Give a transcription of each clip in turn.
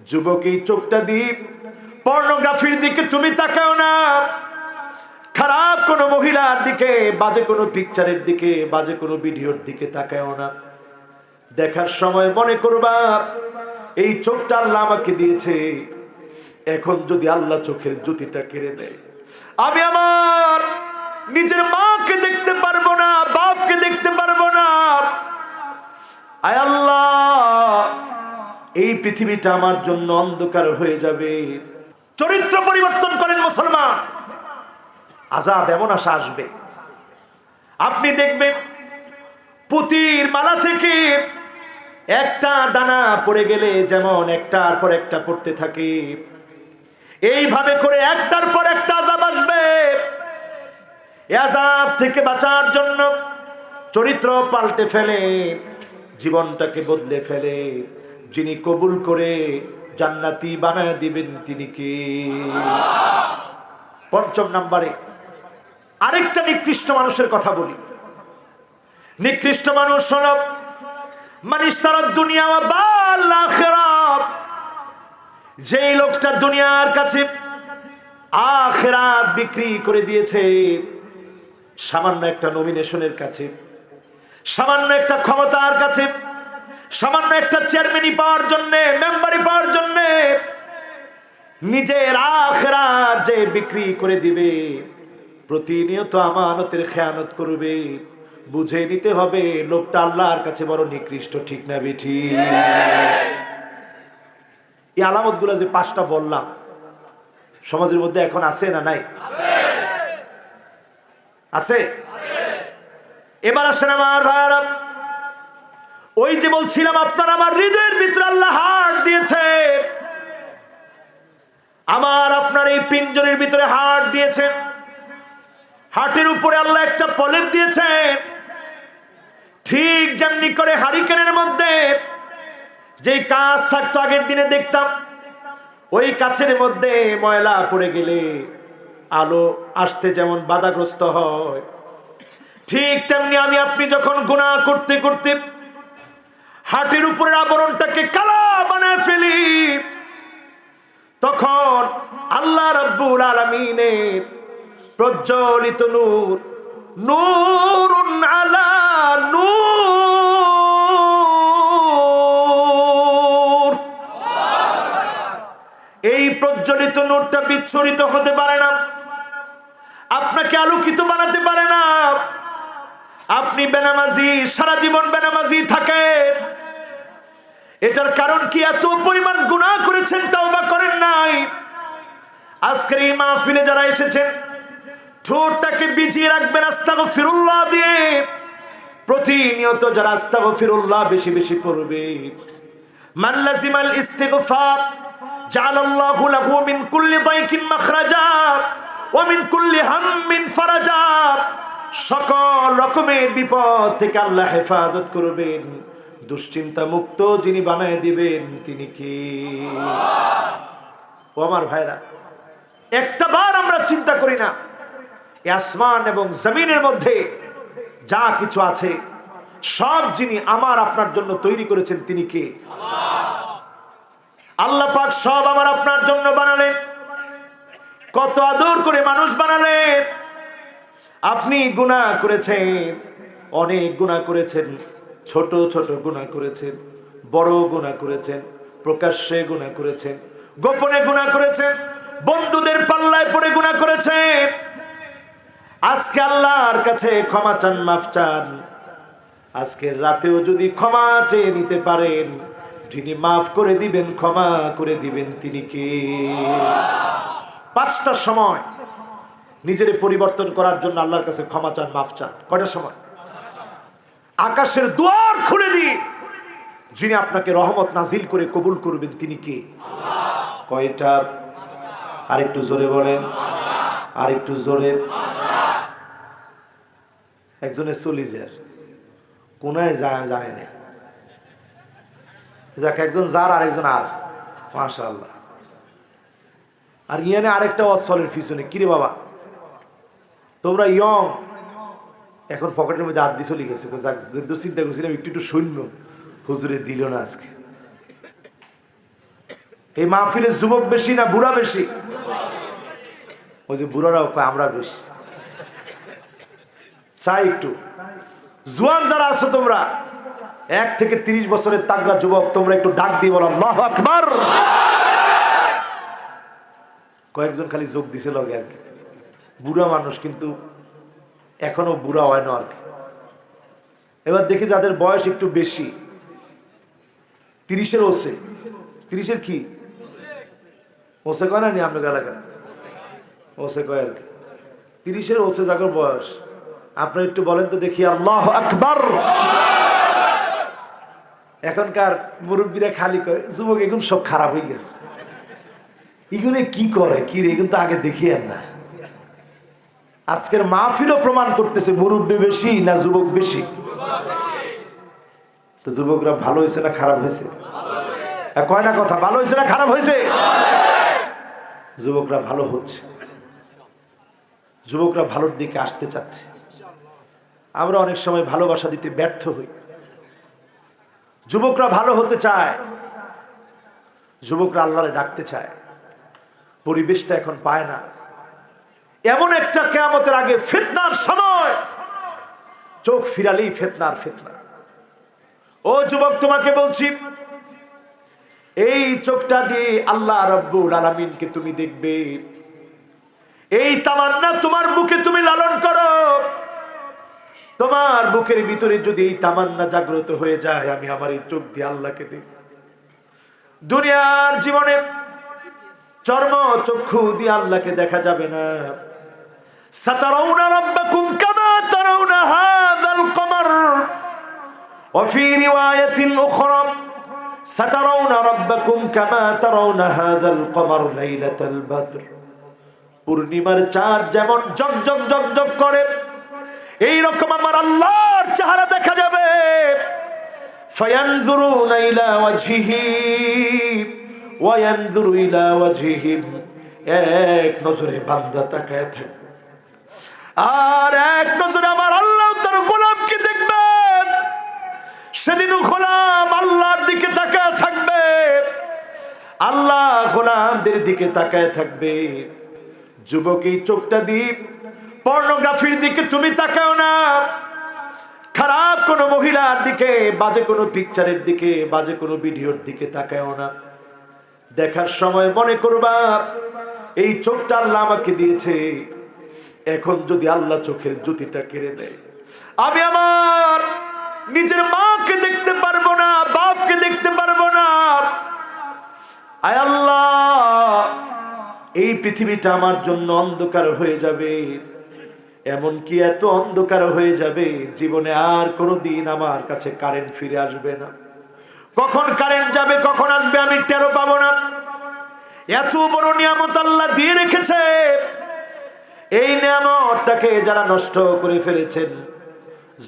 যুবক, এই চোখটা দিয়ে পর্নোগ্রাফির দিকে তুমি তাকাও না, খারাপ কোনো মহিলার দিকে, বাজে কোনো পিকচারের দিকে, বাজে কোনো ভিডিওর দিকে তাকাও না। দেখার সময় মনে করবা এই চোখটা আল্লাহ আমাকে দিয়েছে, এখন যদি আল্লাহ চোখের জ্যোতিটা কেড়ে দেয়, আমি আমার নিজের মাকে দেখতে পারবো না, বাপকে দেখতে পারবো না। আয় আল্লাহ, এই পৃথিবীটা আমার জন্য অন্ধকার হয়ে যাবে। চরিত্র পরিবর্তন করেন মুসলমান, আযাব এমন আশা আসবে, আপনি দেখবেন পুতির মালা থেকে একটা দানা পড়ে গেলে যেমন একটার পর একটা পড়তে থাকে, এইভাবে করে একটার পর একটা আযাব আসবে। এই আযাব থেকে বাঁচার জন্য চরিত্র পাল্টে ফেলে, জীবনটাকে বদলে ফেলে, যিনি কবুল করে জান্নাতি বানায় দিবেন তিনি কে? পঞ্চম নম্বরে আরেকটা নিকৃষ্ট মানুষের কথা বলি। নিকৃষ্ট মানুষ হলো মানিস তারা দুনিয়া বাল আখিরাত, যেই লোকটা দুনিয়ার কাছে আখিরাত বিক্রি করে দিয়েছে সামান্য একটা নমিনেশনের কাছে, সামান্য একটা ক্ষমতার কাছে, সামান্য একটা চেয়ারম্যানি পাওয়ার জন্য, মেম্বারি পাওয়ার জন্য নিজের আখিরাত যে বিক্রি করে দিবে, প্রতিনিয়ত আমানতের খেয়ানত করবে, বুঝে নিতে হবে লোকটা আল্লাহর কাছে বড় নিকৃষ্ট। ঠিক না বেঠি? এই আলামতগুলো যে পাঁচটা বললাম সমাজের মধ্যে এখন আছে না নাই? আছে। এবার আসেন আমার ভাইরা, ওই যে বলছিলাম আপনার আমার হৃদয়ের ভিতরে আল্লাহ হার্ট দিয়েছে, আমার আপনার এই পিঞ্জরের ভিতরে হার্ট দিয়েছে, হার্টের উপরে আল্লাহ একটা পলেপ দিয়েছে। ঠিক যেমনি করে হারিকেনের মধ্যে যে কাঁচ থাকতো আগের দিনে দেখতাম, ওই কাচের মধ্যে ময়লা পড়ে গেলে আলো আসতে যেমন বাধাগ্রস্ত হয়, ঠিক তেমনি আমি আপনি যখন গুনাহ করতে করতে হার্টের উপরের আবরণটাকে কালা বানায় ফেলি, তখন আল্লাহ রাব্বুল আলামিনের প্রজ্বলিত নূর, নূরুন আলা নূর, এই প্রজ্বলিত নূরটা বিচ্ছুরিত হতে পারে না, আপনাকে আলোকিত বানাতে পারে না। আপনি বেনামাজি, সারা জীবন বেনামাজি থাকেন, এটার কারণ কি? এত পরিমাণ গুনাহ করেছেন, তাওবা করেন নাই। আজকের এই মাহফিলে যারা এসেছেন, ঠোঁটটাকে বিজিয়ে রাখবেন আস্তাগফিরুল্লাহ দিয়ে। প্রতিনিয়ত যারা আস্তাগফিরুল্লাহ বেশি বেশি পড়বে, মান লাজিমাল ইস্তিগফার জাআলাল্লাহু লাহু মিন কুল্লি দাইকিন মাখরাজা ওয়া মিন কুল্লি হাম্মিন ফারাজা, সকল রকমের বিপদ থেকে আল্লাহ হেফাজত করবেন, দুশ্চিন্তা মুক্ত যিনি বানায় দিবেন তিনি কি? ও আমার ভাইরা, একটা বার আমরা চিন্তা করি না আসমান এবং জমিনের মধ্যে যা কিছু আছে সব যিনি আমার আপনার জন্য তৈরি করেছেন তিনি কে? আল্লাহ পাক সব আমার আপনার জন্য বানালেন, কত আদর করে মানুষ বানালেন। আপনি গুনাহ করেছেন, অনেক গুনাহ করেছেন, ছোট ছোট গুনাহ করেছেন, বড় গুনাহ করেছেন, প্রকাশ্যে গুনাহ করেছেন, গোপনে গুনাহ করেছেন, বন্ধুদের পাল্লায় পড়ে গুনাহ করেছেন। আজকে আল্লাহর কাছে ক্ষমা চান, মাফ চান। আজকের রাতেও যদি ক্ষমা চেয়ে নিতে পারেন, যিনি মাফ করে দিবেন, ক্ষমা করে দিবেন তিনি কে? পাঁচটার সময় নিজের পরিবর্তন করার জন্য আল্লাহর কাছে ক্ষমা চান, মাফ চান। কয়টার সময়? আকাশের দুয়ার খুলে দিয়ে যিনি আপনাকে রহমত নাজিল করে কবুল করবেন তিনি কে? কয়টা? আরেকটু জোরে বলেন, আরেকটু জোরে। একজনের চল্লিশের কোনায় জানে না, যাক একজন যার আরেকজন আর, মাশাআল্লাহ। আর ইয়ানে আরেকটা অসলের পিছনে, কিরে বাবা তোমরা ইয়ং, এখন পকেটের মধ্যে হাত দিয়ে চলে গেছে। চিন্তা করছিলাম একটু একটু শূন্য, হুজুরে দিল না আজকে। এই মাহফিলে যুবক বেশি না বুড়া বেশি? ওই যে বুড়ারাও কয় আমরা বেশি। চাই একটু জোয়ান যারা আছো তোমরা 1 থেকে 30 বছরের তাগড়া যুবক, তোমরা একটু ডাক দিয়ে বলো আল্লাহু আকবার। কয়েকজন খালি যোগ দিছে লগে আর কি, বুড়া মানুষ কিন্তু এখনো বুড়া হয় না আর কি। এবার দেখি যাদের বয়স একটু বেশি, 30-এর ওসে, 30-এর কি ওসে কয় না নি আপনার এলাকার? ওসে কয় আর কি, 30-এর ওসে যাদের বয়স, আপনারা একটু বলেন তো দেখি আল্লাহু আকবার। এখনকার মুরব্বীরা খালি কয় যুবক এগুলো সব খারাপ হয়ে গেছে, এগুলো কি করে কি রে, এগুলো তো আগে দেখিয়েন না। আজকের মাহফিলও প্রমাণ করতেছে মুরব্বী বেশি না যুবক বেশি। তো যুবকরা ভালো হয়েছে না খারাপ হয়েছে? কয় না কথা, ভালো হয়েছে না খারাপ হয়েছে? যুবকরা ভালো হচ্ছে, যুবকরা ভালোর দিকে আসতে চাচ্ছে। আমরা অনেক সময় ভালোবাসা দিতে ব্যর্থ হই। যুবকরা ভালো হতে চায়, যুবকরা আল্লাহরে ডাকতে চায়, পরিবেশটা এখন পায় না। এমন একটা কিয়ামতের আগে ফিতনার সময়, চোখ ফিরালেই ফিতনার ফিতনা। ও যুবক, তোমাকে বলছি, এই চোখটা দিয়ে আল্লাহ রাব্বুল আলামিনকে তুমি দেখবে, এই তামান্না তোমার বুকে তুমি লালন করো। তোমার বুকের ভিতরে যদি এই তামান্না জাগ্রত হয়ে যায়, আমি আমার এই চোখ দিয়ে আল্লাহকে দেখব। দুনিয়ার জীবনে চর্ম চক্ষু দিয়ে আল্লাহকে দেখা যাবে না। সাতারাউনা রাব্বাকুম কামা তারাউনা হাযাল কমার ওয়া ফি রিওয়ায়াতিন উখরা সাতারাউনা রাব্বাকুম কামা তারাউনা হাযাল কমার লাইলাতাল বদর। পূর্ণিমার চাঁদ যেমন জগজগ জগজগ করে, এই রকম আমার আল্লাহর চেহারা দেখা যাবে। ফায়ানজুরুনা ইলা ওয়াজহিহি ওয়া ইয়ানজুরু ইলা ওয়াজহিহিম, এক নজরে বান্দা তাকায় থাকবে, আর এক নজরে আমার আল্লাহ তার গোলামকে দেখবেন। সেদিন গোলাম আল্লাহর দিকে তাকায় থাকবে, আল্লাহ গোলামদের দিকে তাকায় থাকবে। যুবক, এই চোখটা দিয়ে পর্নোগ্রাফির দিকে তুমি তাকাও না, খারাপ কোনো মহিলার দিকে, বাজে কোনো পিকচারের দিকে, বাজে কোনো ভিডিওর দিকে তাকাও না। দেখার সময় মনে করবা এই চোখটা আল্লাহ আমাকে দিয়েছে, এখন যদি আল্লাহ চোখের জ্যোতিটা কেড়ে দেয়, আমি আমার নিজের মাকে দেখতে পারবো না, বাপকে দেখতে পারবো না। আয় আল্লাহ, এই পৃথিবীটা আমার জন্য অন্ধকার হয়ে যাবে, এমনকি এত অন্ধকার হয়ে যাবে জীবনে আর কোনোদিন আমার কাছে কারেন্ট ফিরে আসবে না। কখন কারেন্ট যাবে কখন আসবে আমি টেরও পাবো না। এত বড় নিয়ামত আল্লাহ দিয়ে রেখেছে, এই নিয়ামতটাকে যারা নষ্ট করে ফেলেছেন,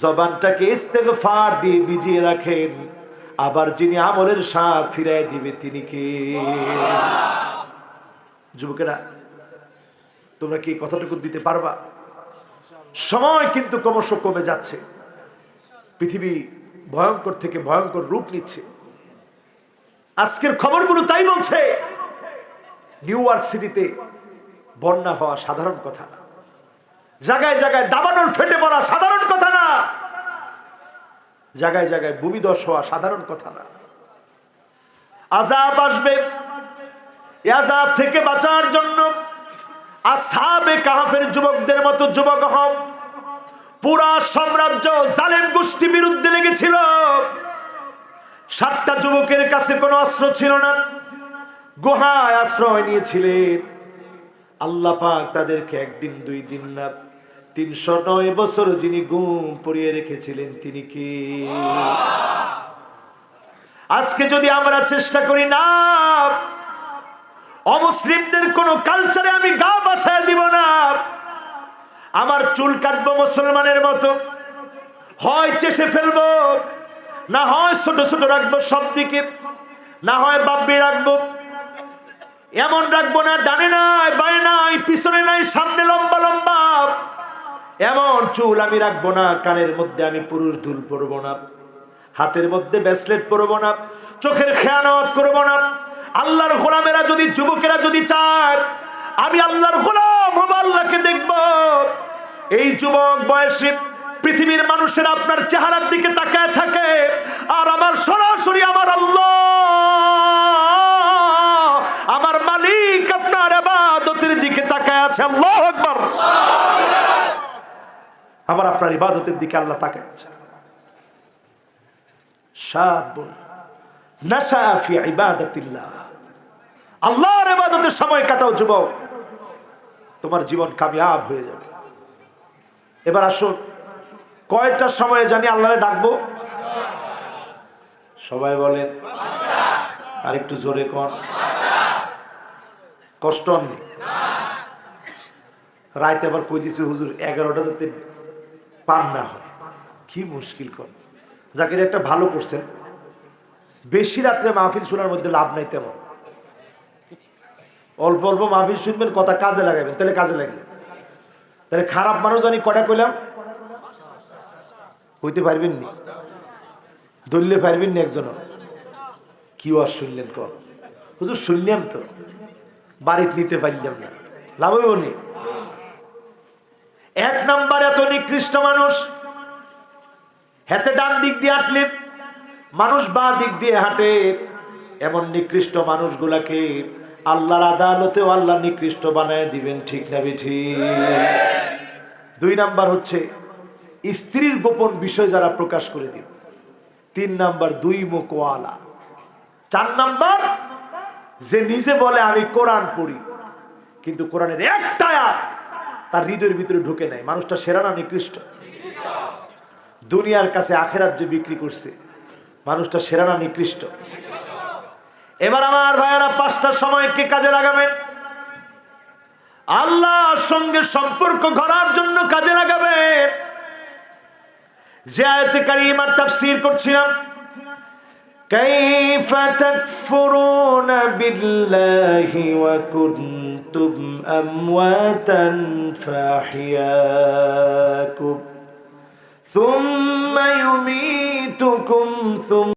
জবানটাকে ইস্তেগফার দিয়ে ভিজিয়ে রাখেন, আবার যিনি আমলের স্বাদ ফিরায় দিবে তিনি কে? যুবকেরা, তোমরা কি কথাটুকু দিতে পারবা? সময় কিন্তু ক্রমশ কমে যাচ্ছে, পৃথিবী ভয়ঙ্কর থেকে ভয়ঙ্কর রূপ নিচ্ছে। আজকের খবরগুলো তাই বলছে। নিউ ইয়র্ক সিটিতে বন্যা হওয়া সাধারণ কথা না, জায়গায় জায়গায় দাবানল ফেটে পড়া সাধারণ কথা না, জায়গায় জায়গায় ভূমিধস হওয়া সাধারণ কথা না। আযাব আসবে, এই আযাব থেকে বাঁচার জন্য আসহাবে কাহফের যুবকদের মতো যুবক হও। পুরা সাম্রাজ্য জালেম গোষ্ঠী বিরুদ্ধে লেগেছিল। 7টা যুবকের কাছে কোনো অস্ত্র ছিল না, গুহায় আশ্রয় নিয়েছিলেন। আল্লাহ পাক তাদেরকে একদিন 2 দিন না 309 বছর যিনি ঘুম পড়িয়ে রেখেছিলেন তিনি কি? আজকে যদি আমরা চেষ্টা করি না, অমুসলিমদের কোন কালচারে আমি গা বাসায় দিব না, আমার চুল কাটবো মুসলমানের মতো, হয় চেষে ফেলবো, না হয় ছোট ছোট রাখবো সব দিকে, না হয় বাব্বি রাখবো, এমন রাখবো না ডানে নাই বাঁয়ে নাই পিছনে নাই সামনে লম্বা লম্বা, এমন চুল আমি রাখবো না। কানের মধ্যে আমি পুরুষ দুল পরবো না, হাতের মধ্যে ব্রেসলেট পরবো না, চোখের খেয়ানত করবো না, আল্লাহর গোলামেরা যদি, যুবকেরা যদি চায় আমি আল্লাহর গোলাম হব, আল্লাহকে দেখব, এই যুবক বয়সে পৃথিবীর মানুষেরা আপনার চেহারার দিকে তাকায় থাকে, আর আমার সরাসরি আমার আল্লাহ, আমার মালিক আপনার ইবাদতের দিকে তাকায় আছে। আল্লাহু আকবার। আমার আপনার ইবাদতের দিকে আল্লাহ তাকায় আছে। শাবুন নাশা ফি ইবাদাতিল্লাহ, আল্লাহর ইবাদতের সময় কাটাও যুবক, তোমার জীবন কামিয়াব হয়ে যাবে। এবার আসুন, কয়টার সময় জানি আল্লাহরে ডাকবো? সবাই বলেন আর একটু জোরে কোন। কষ্ট নেই। রাইতে আবার কই দিছি হুজুর 11টা যাতে পান না হয়, কি মুশকিল কর। জাকির একটা ভালো করছেন, বেশি রাত্রে মাহফিল শোনার মধ্যে লাভ নাই তেমন। অল্প অল্প মাহফিল শুনবেন, কথা কাজে লাগাবেন, তাহলে কাজে লাগবে। তাহলে খারাপ মানুষ জানি কটা কইলাম হইতে পারবেন নি, দললে পারবেন নি একজন। কি আর শুনলেন কর হুজুর? শুনলাম তো, বাড়িতে নিতে পারলাম না, লাভ হইব নি। এক নাম্বার এত নিকৃষ্ট মানুষ, হাতে ডান দিক দিয়ে হাঁটলে মানুষ বাঁ দিক দিয়ে হাঁটে, এমন নিকৃষ্ট মানুষগুলাকে আল্লাহর আদালতেও আল্লাহ নিকৃষ্ট বানায় দিবেন, ঠিক না ঠিক? 2 নাম্বার হচ্ছে স্ত্রীর গোপন বিষয় যারা প্রকাশ করে দিবে। 3 নাম্বার 2 মুখওয়ালা। 4 নাম্বার যে নিজে বলে আমি কোরআন পড়ি, কিন্তু কোরআনের একটা আয়াত তার হৃদয়ের ভিতরে ঢুকে নাই। মানুষটা সেরা না নিকৃষ্ট? দুনিয়ার কাছে আখেরাত যে বিক্রি করছে, মানুষটা সেরা না নিকৃষ্ট? এবার আমার ভাইয়েরা 5টার সময়কে কাজে লাগাবেন, আল্লাহর সঙ্গে সম্পর্ক গড়ার জন্য কাজে লাগাবেন। যে আয়াতে কারিমার তাফসীর করছিলাম, কাইফা তাকফুরুনা বিল্লাহি ওয়া কুনতুম আমওয়াতান ফাহিয়াকুম সুম্মা ইউমীতুকুম